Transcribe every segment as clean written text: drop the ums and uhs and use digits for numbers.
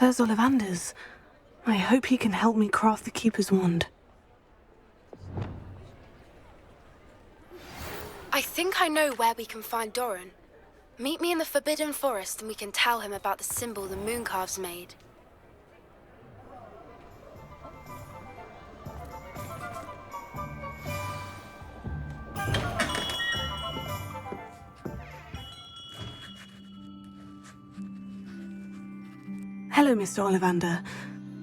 There's Ollivander's. I hope he can help me craft the Keeper's wand. I think I know where we can find Doran. Meet me in the Forbidden Forest and we can tell him about the symbol the Mooncalves made. Hello, Mr. Ollivander.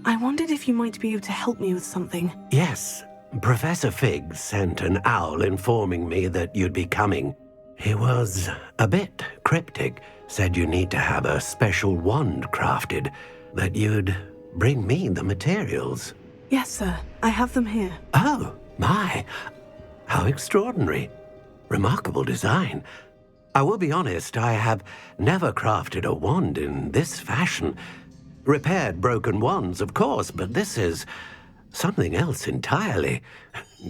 I wondered if you might be able to help me with something. Yes, Professor Fig sent an owl informing me that you'd be coming. He was a bit cryptic, said you need to have a special wand crafted, that you'd bring me the materials. Yes, sir. I have them here. Oh, my. How extraordinary. Remarkable design. I will be honest, I have never crafted a wand in this fashion. Repaired broken wands, of course, but this is something else entirely.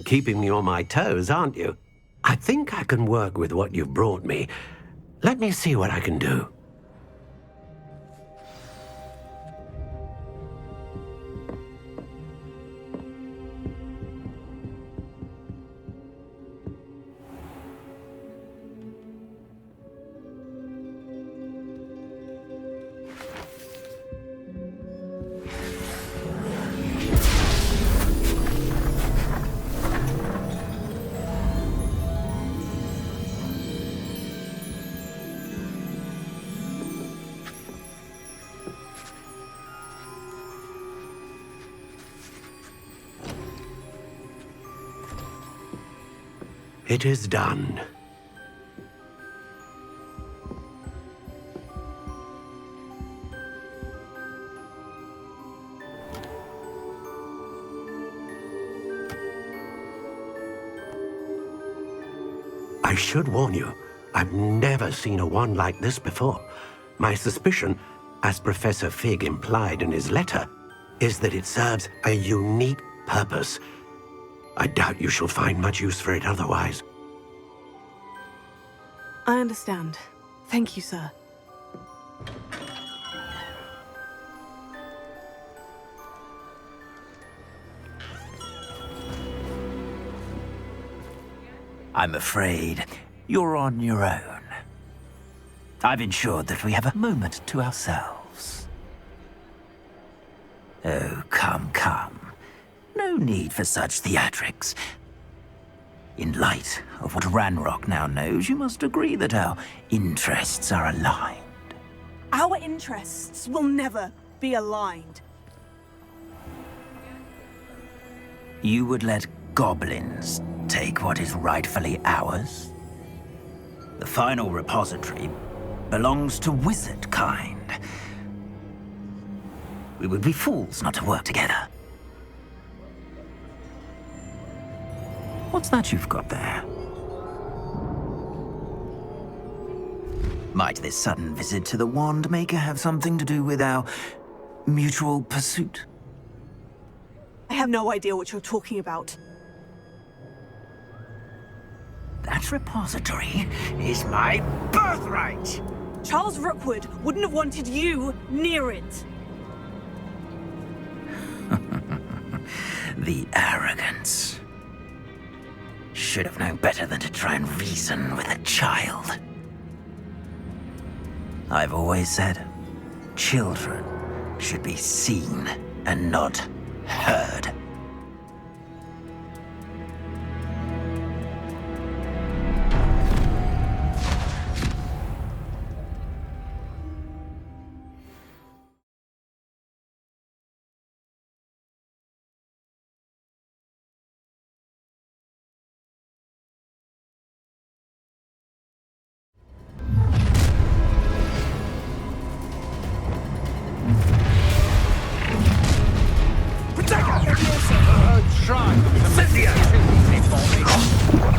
Keeping me on my toes, aren't you? I think I can work with what you've brought me. Let me see what I can do. It is done. I should warn you, I've never seen a wand like this before. My suspicion, as Professor Fig implied in his letter, is that it serves a unique purpose. I doubt you shall find much use for it otherwise. I understand. Thank you, sir. I'm afraid you're on your own. I've ensured that we have a moment to ourselves. Oh, come, come. No need for such theatrics. In light of what Ranrock now knows, you must agree that our interests are aligned. Our interests will never be aligned. You would let goblins take what is rightfully ours? The final repository belongs to wizard kind. We would be fools not to work together. What's that you've got there? Might this sudden visit to the Wand Maker have something to do with our mutual pursuit? I have no idea what you're talking about. That repository is my birthright! Charles Rookwood wouldn't have wanted you near it. The arrogance. Should have known better than to try and reason with a child. I've always said, children should be seen and not heard.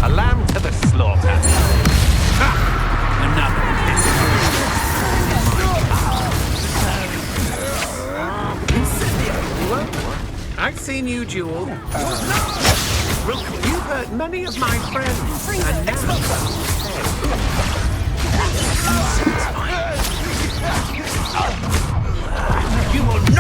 A lamb to the slaughter. I've seen you duel. Rookwood, you've hurt many of my friends. And now... You will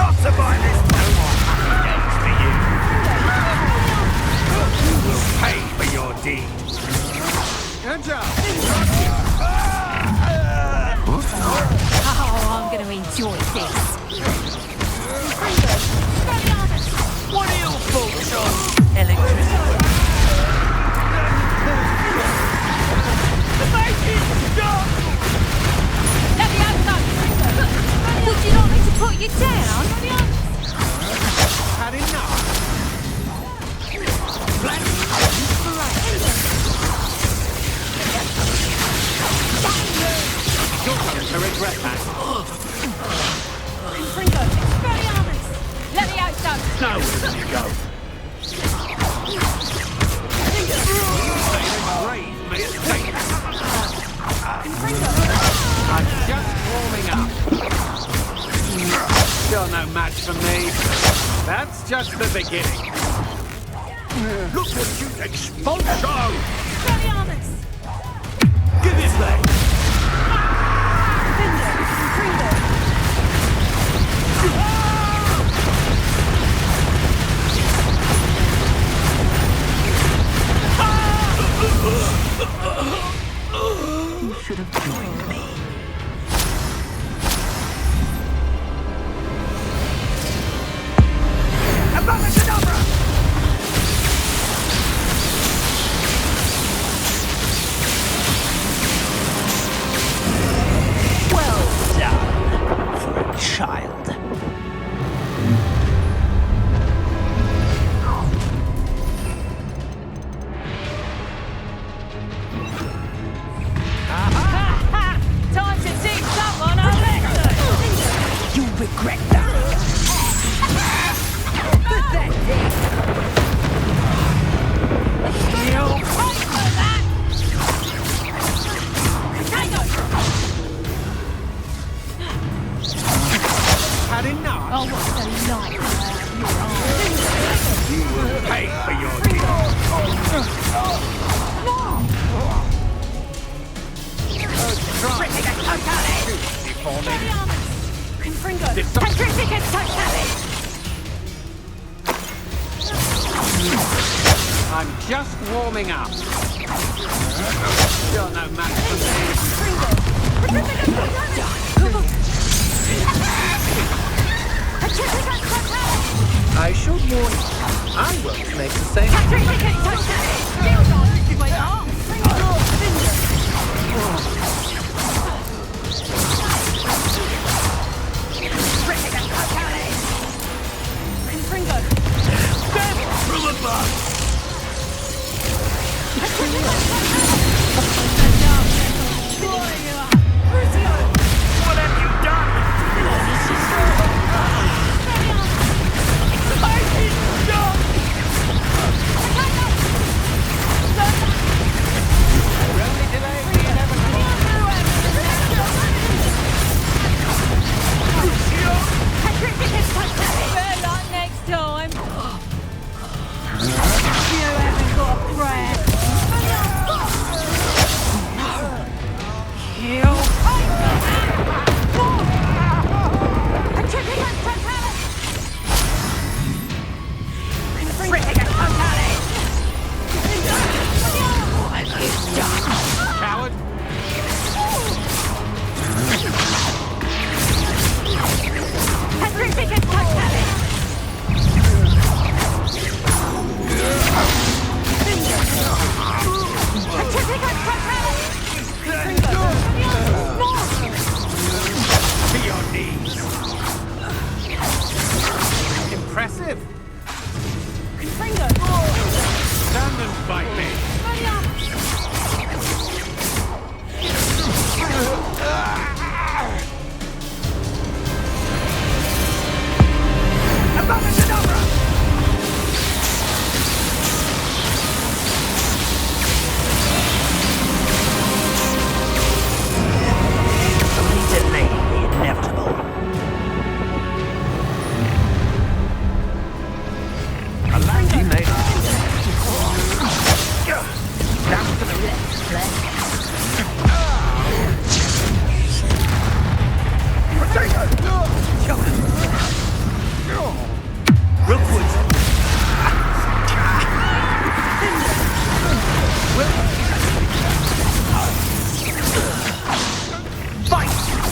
You're no match for me. That's just the beginning. Look what you expulso! Give it back! You should have joined me. Well done for a child. Time to teach someone a lesson! You'll regret that. Pathetic! You'll pay for that! Potato! Had enough? Oh, what a nightmare! Your arm! You will pay for your deeds. Before me. Confringo. Sacrificate totally! I'm just warming up. You're no match for me. I should warn you. I won't make the same. What have you done? Better luck next time! You haven't got a prayer! You'll pay for that! What have you done? Coward. To your knees. Impressive. Confringo. Stand and fight me. Only delay the inevitable. You made it. Down to the left, Fleck. Rookwood!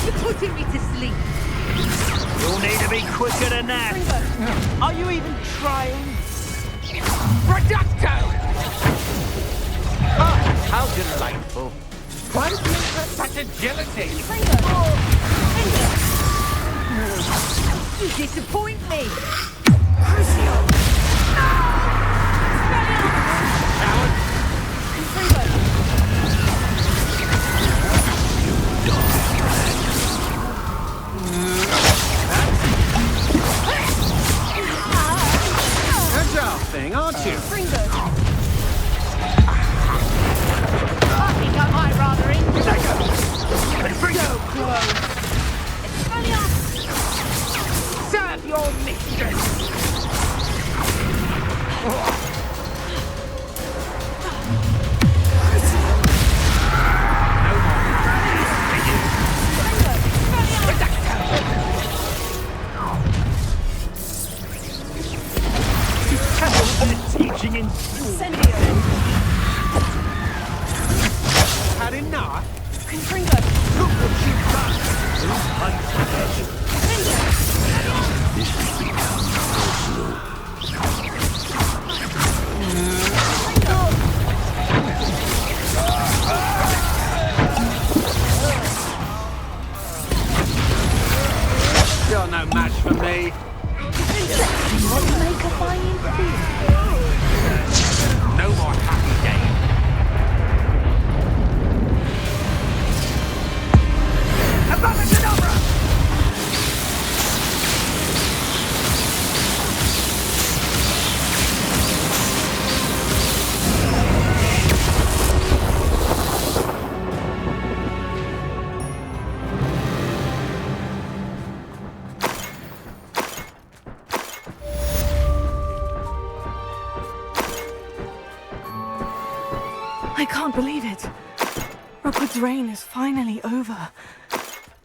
You're putting me to sleep! You'll need to be quicker than that. Are you even trying? Reducto! Ah, how delightful. Why do you have such agility? You disappoint me! Coward. Agile thing, aren't you? I think I might rather enjoy So close. So your mistress! Teaching in Incendio! Had enough? Confringo! Look what you've done! this has become personal. You're no match for me. No more happy days. I can't believe it. Rookwood's reign is finally over.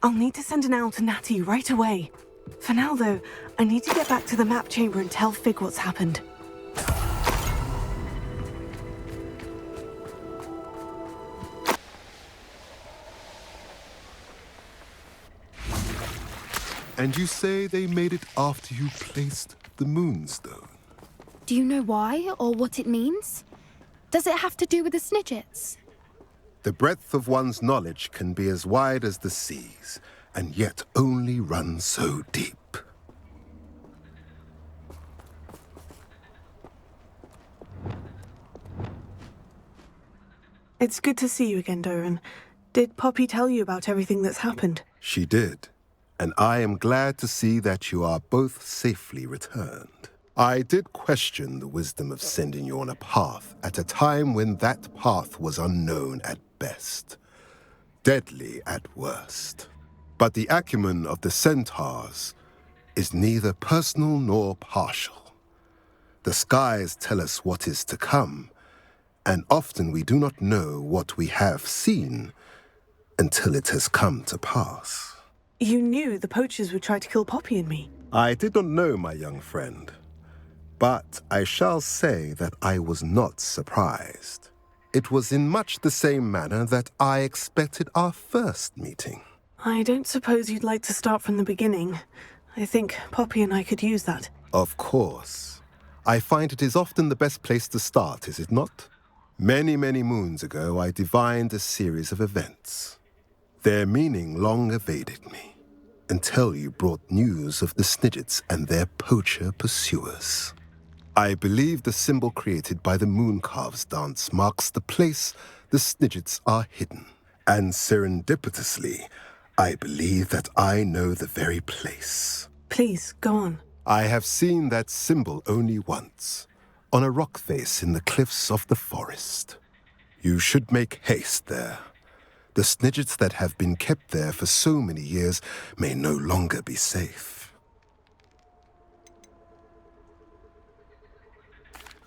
I'll need to send an owl to Natty right away. For now, though, I need to get back to the map chamber and tell Fig what's happened. And you say they made it after you placed the Moonstone? Do you know why or what it means? Does it have to do with the Snidgets? The breadth of one's knowledge can be as wide as the seas, and yet only run so deep. It's good to see you again, Doran. Did Poppy tell you about everything that's happened? She did, and I am glad to see that you are both safely returned. I did question the wisdom of sending you on a path at a time when that path was unknown at best, deadly at worst. But the acumen of the centaurs is neither personal nor partial. The skies tell us what is to come, and often we do not know what we have seen until it has come to pass. You knew the poachers would try to kill Poppy and me. I did not know, my young friend, but I shall say that I was not surprised. It was in much the same manner that I expected our first meeting. I don't suppose you'd like to start from the beginning. I think Poppy and I could use that. Of course. I find it is often the best place to start, is it not? Many, many moons ago, I divined a series of events. Their meaning long evaded me, until you brought news of the Snidgets and their poacher pursuers. I believe the symbol created by the Mooncalves dance marks the place the Snidgets are hidden. And serendipitously, I believe that I know the very place. Please, go on. I have seen that symbol only once, on a rock face in the cliffs of the forest. You should make haste there. The Snidgets that have been kept there for so many years may no longer be safe.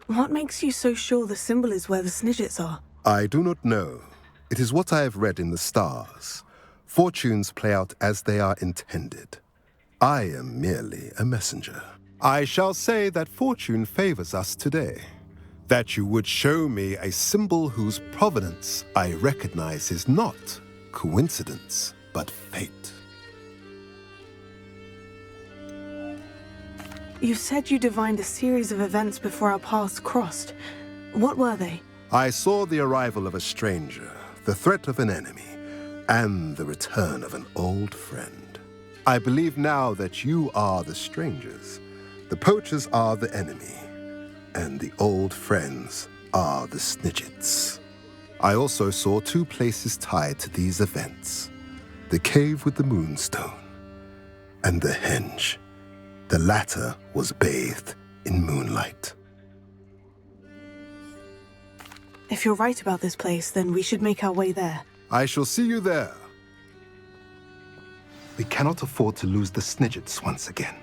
What makes you so sure the symbol is where the Snidgets are? I do not know. It is what I have read in the stars. Fortunes play out as they are intended. I am merely a messenger. I shall say that fortune favors us today. That you would show me a symbol whose provenance I recognize is not coincidence, but fate. You said you divined a series of events before our paths crossed. What were they? I saw the arrival of a stranger, the threat of an enemy, and the return of an old friend. I believe now that you are the strangers, the poachers are the enemy, and the old friends are the Snidgets. I also saw two places tied to these events, the cave with the Moonstone and the henge. The latter was bathed in moonlight. If you're right about this place, then we should make our way there. I shall see you there. We cannot afford to lose the Snidgets once again.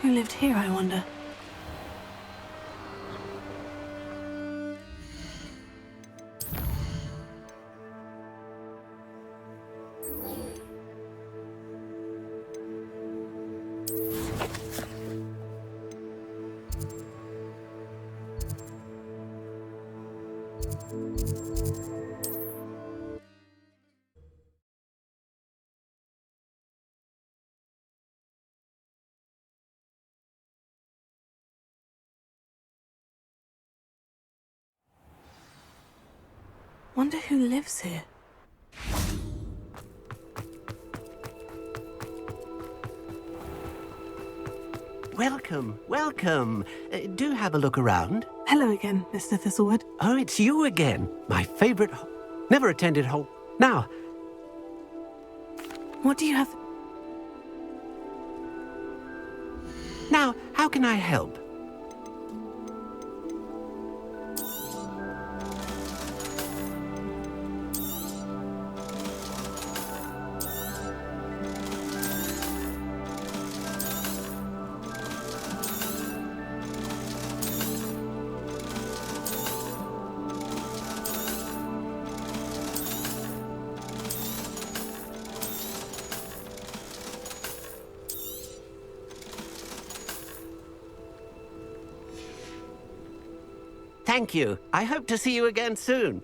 Who lived here, I wonder? Wonder who lives here. Welcome, welcome. Do have a look around. Hello again, Mr. Thistlewood. Oh, it's you again. My favorite. Never attended Now, What do you have? now, how can I help? Thank you. I hope to see you again soon.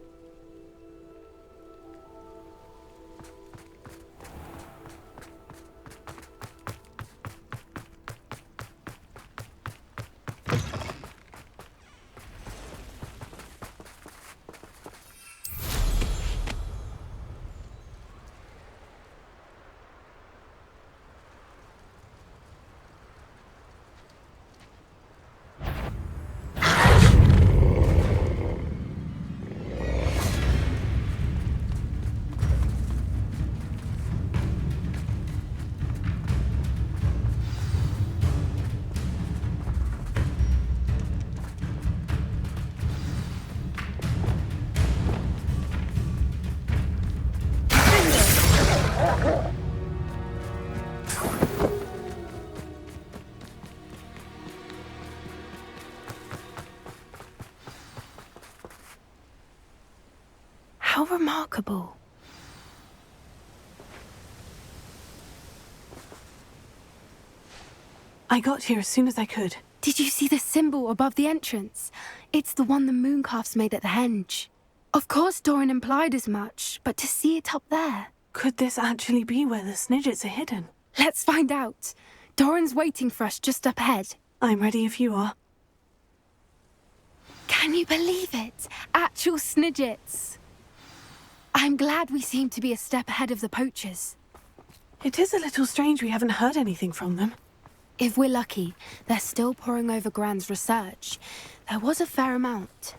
How remarkable. I got here as soon as I could. Did you see the symbol above the entrance? It's the one the mooncalves made at the henge. Of course Doran implied as much, but to see it up there... Could this actually be where the Snidgets are hidden? Let's find out. Doran's waiting for us just up ahead. I'm ready if you are. Can you believe it? Actual Snidgets. I'm glad we seem to be a step ahead of the poachers. It is a little strange we haven't heard anything from them. If we're lucky, they're still poring over Gran's research. There was a fair amount.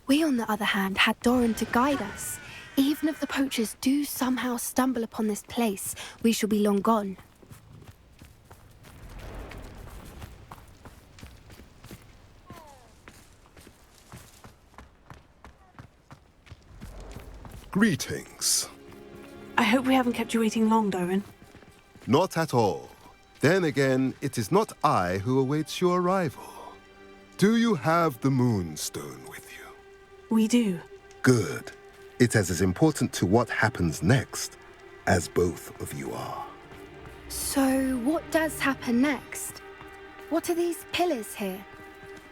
We, on the other hand, had Doran to guide us. Even if the poachers do somehow stumble upon this place, we shall be long gone. Greetings. I hope we haven't kept you waiting long, Doran. Not at all. Then again, it is not I who awaits your arrival. Do you have the Moonstone with you? We do. Good. It is as important to what happens next as both of you are. So, what does happen next? What are these pillars here?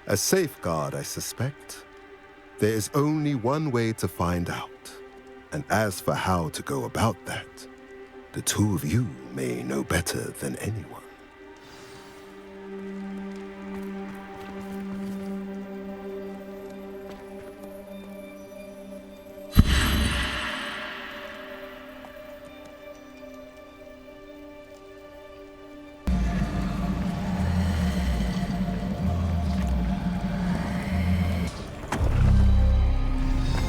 A safeguard, I suspect. There is only one way to find out. And as for how to go about that, the two of you may know better than anyone.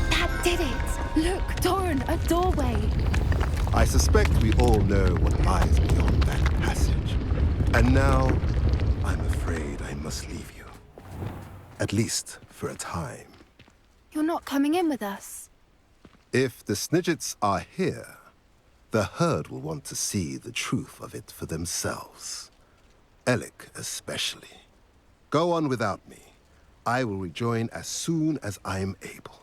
That did it! Look, Doran, a doorway. I suspect we all know what lies beyond that passage. And now, I'm afraid I must leave you. At least for a time. You're not coming in with us. If the Snidgets are here, the herd will want to see the truth of it for themselves. Alec especially. Go on without me. I will rejoin as soon as I am able.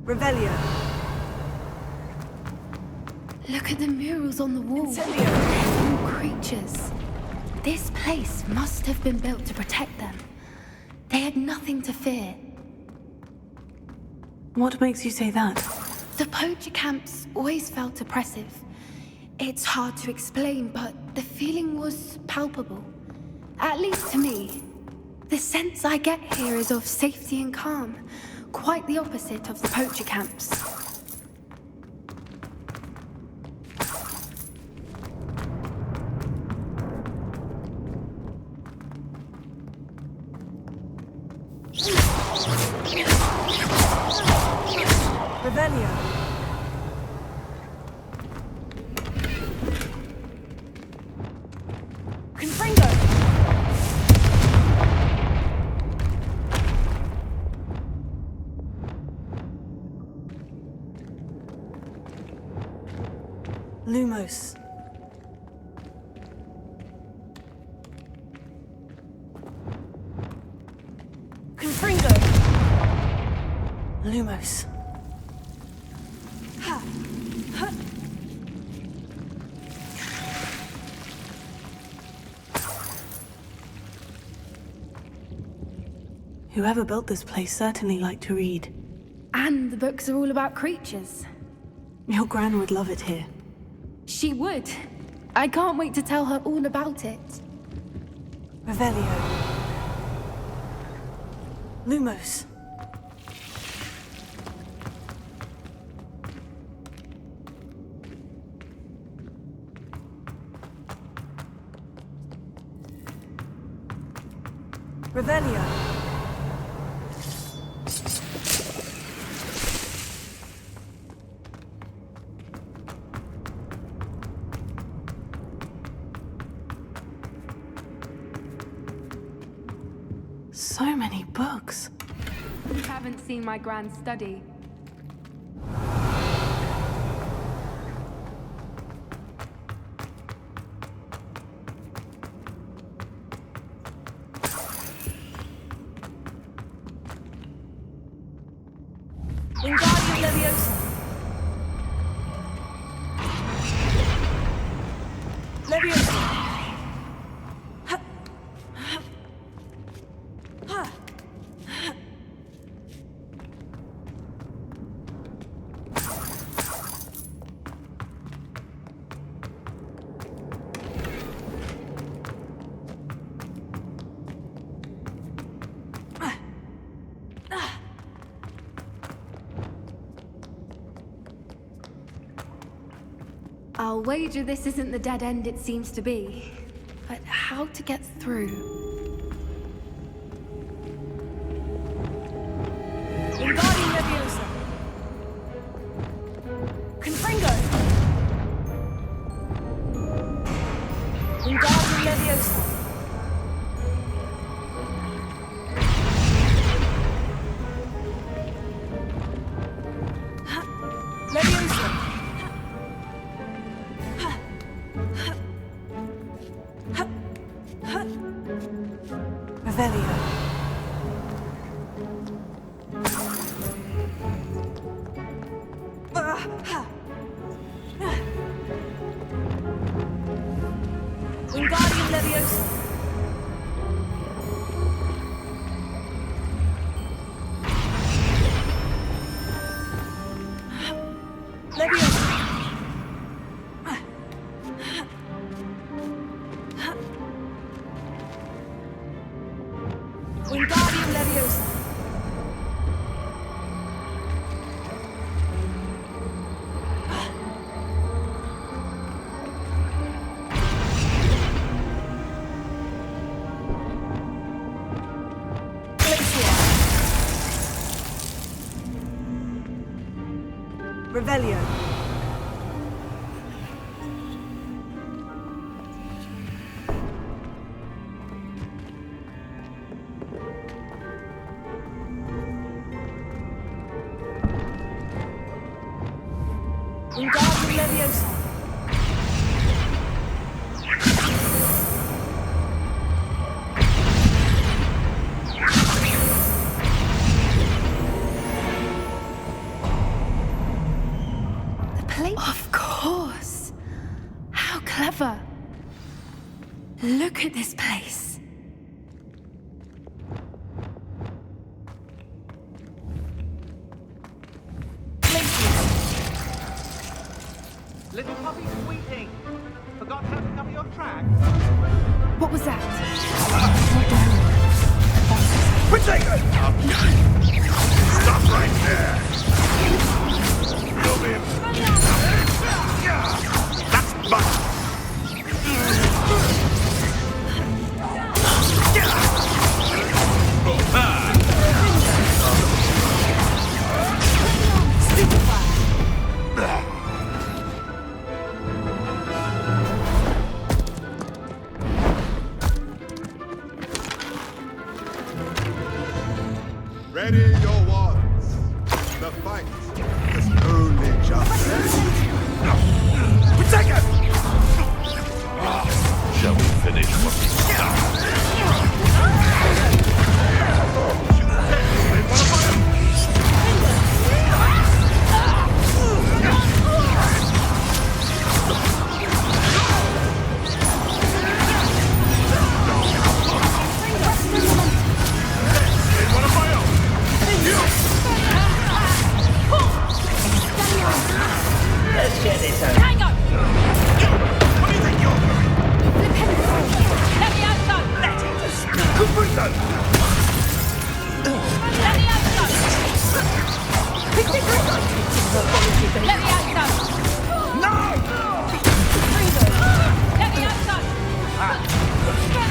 Revelio. Look at the murals on the wall. Incendio. They're all creatures. This place must have been built to protect them. They had nothing to fear. What makes you say that? The poacher camps always felt oppressive. It's hard to explain, but the feeling was palpable. At least to me. The sense I get here is of safety and calm. Quite the opposite of the poacher camps. Revelio. Confringo. Lumos. Confringo. Lumos. Ha. Ha. Whoever built this place certainly liked to read. And the books are all about creatures. Your Gran would love it here. She would. I can't wait to tell her all about it. Revelio. Lumos. Revelio. So many books. You haven't seen my grand study. Wingardium Leviosa. Leviosa. Ha. Ha. Ha. I'll wager this isn't the dead end it seems to be. But how to get through? Wingardium Leviosa. Confringo. Wingardium Leviosa. Ha. Leviosa. Ha. Ha. Ha. Revelio. Wingardium Leviosa. Leviosa. Wingardium Leviosa. Revelio. Wingardium Leviosa. Of course. How clever. Look at this place. Little puppy squeaking. Forgot how to cover your track. What was that? Potato! Stop right there! You'll be... That's mine! Ready your wands. The fight has only just Potato! Shall we finish what we started? Let's get this over. Hang on! What do you think you're doing? Let me out, son! Let it just... Caprito! Let me out, son! Let me out, son! No! Let me out, son!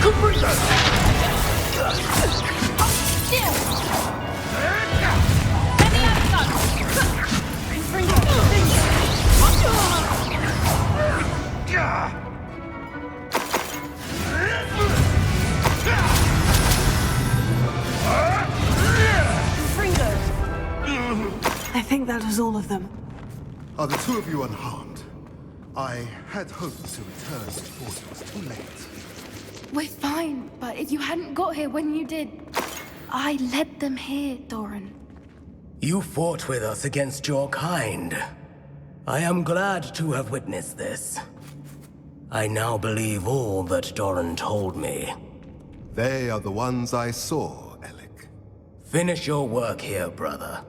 Caprito! Still! Let me out, son! I think that was all of them. Are the two of you unharmed? I had hoped to return before it was too late. We're fine, but if you hadn't got here when you did, I led them here, Doran. You fought with us against your kind. I am glad to have witnessed this. I now believe all that Doran told me. They are the ones I saw, Alec. Finish your work here, brother.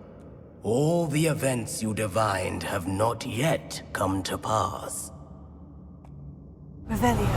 All the events you divined have not yet come to pass. Revelio.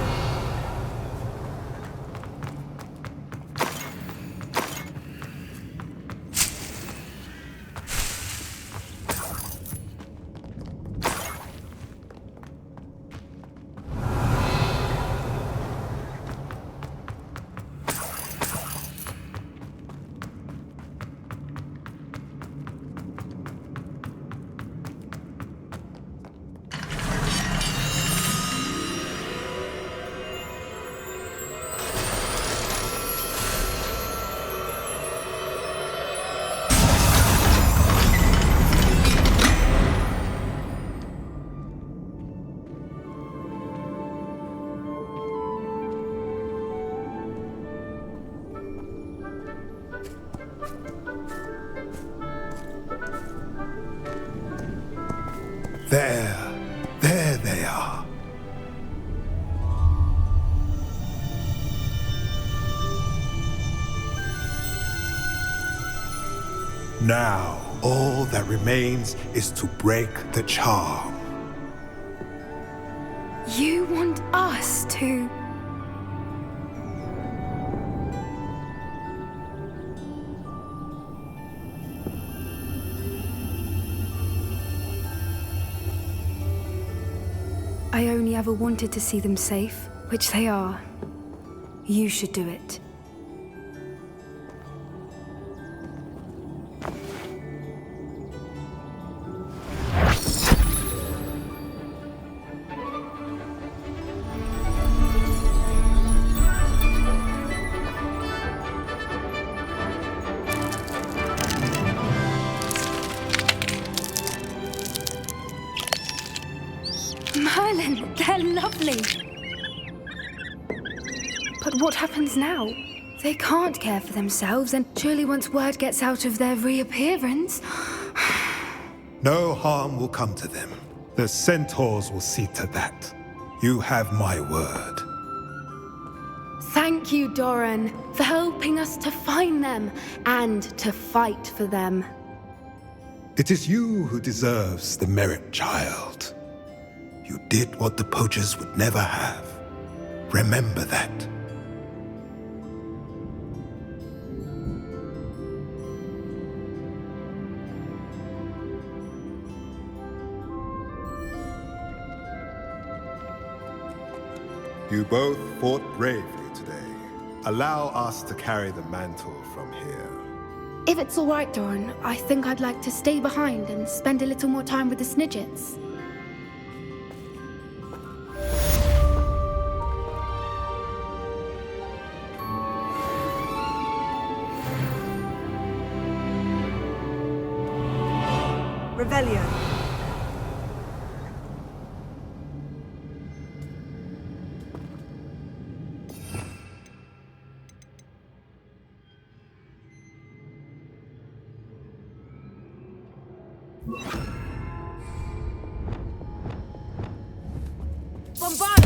There they are. Now, all that remains is to break the charm. You want us to... I only ever wanted to see them safe, which they are. You should do it. But what happens now? They can't care for themselves, and surely once word gets out of their reappearance... No harm will come to them. The centaurs will see to that. You have my word. Thank you, Doran, for helping us to find them and to fight for them. It is you who deserves the merit, child. You did what the poachers would never have. Remember that. You both fought bravely today. Allow us to carry the mantle from here. If it's all right, Doran, I think I'd like to stay behind and spend a little more time with the Snidgets. Revelio. Bombard!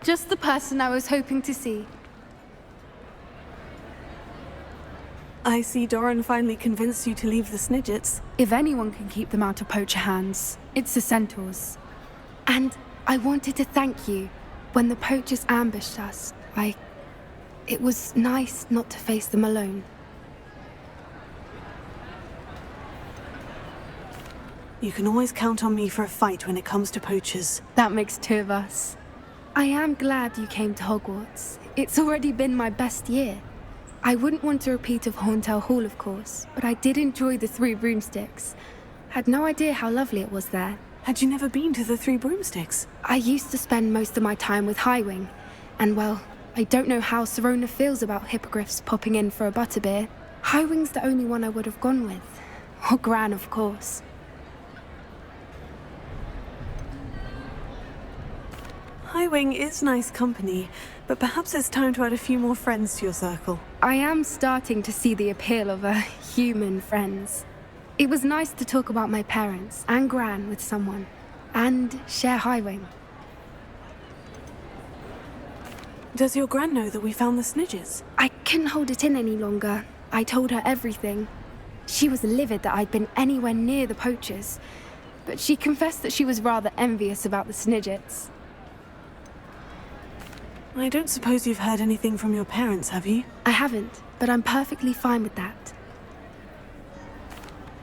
Just the person I was hoping to see. I see Doran finally convinced you to leave the Snidgets. If anyone can keep them out of poacher hands, it's the centaurs. And I wanted to thank you. When the poachers ambushed us, it was nice not to face them alone. You can always count on me for a fight when it comes to poachers. That makes two of us. I am glad you came to Hogwarts. It's already been my best year. I wouldn't want a repeat of Horntail Hall, of course, but I did enjoy the 3 broomsticks. Had no idea how lovely it was there. Had you never been to the Three Broomsticks? I used to spend most of my time with Highwing, and well, I don't know how Serona feels about hippogriffs popping in for a butterbeer. Highwing's the only one I would have gone with. Or Gran, of course. Highwing is nice company, but perhaps it's time to add a few more friends to your circle. I am starting to see the appeal of human friends. It was nice to talk about my parents and Gran with someone, and share Highwing. Does your Gran know that we found the Snidges? I couldn't hold it in any longer. I told her everything. She was livid that I'd been anywhere near the poachers, but she confessed that she was rather envious about the Snidgets. I don't suppose you've heard anything from your parents, have you? I haven't, but I'm perfectly fine with that.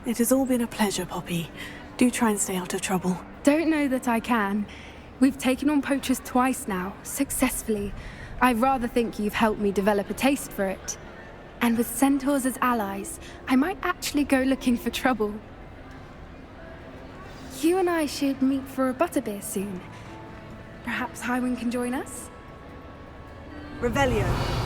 It has all been a pleasure, Poppy. Do try and stay out of trouble. Don't know that I can. We've taken on poachers twice now, successfully. I rather think you've helped me develop a taste for it. And with centaurs as allies, I might actually go looking for trouble. You and I should meet for a butterbeer soon. Perhaps Highwing can join us? Revelio.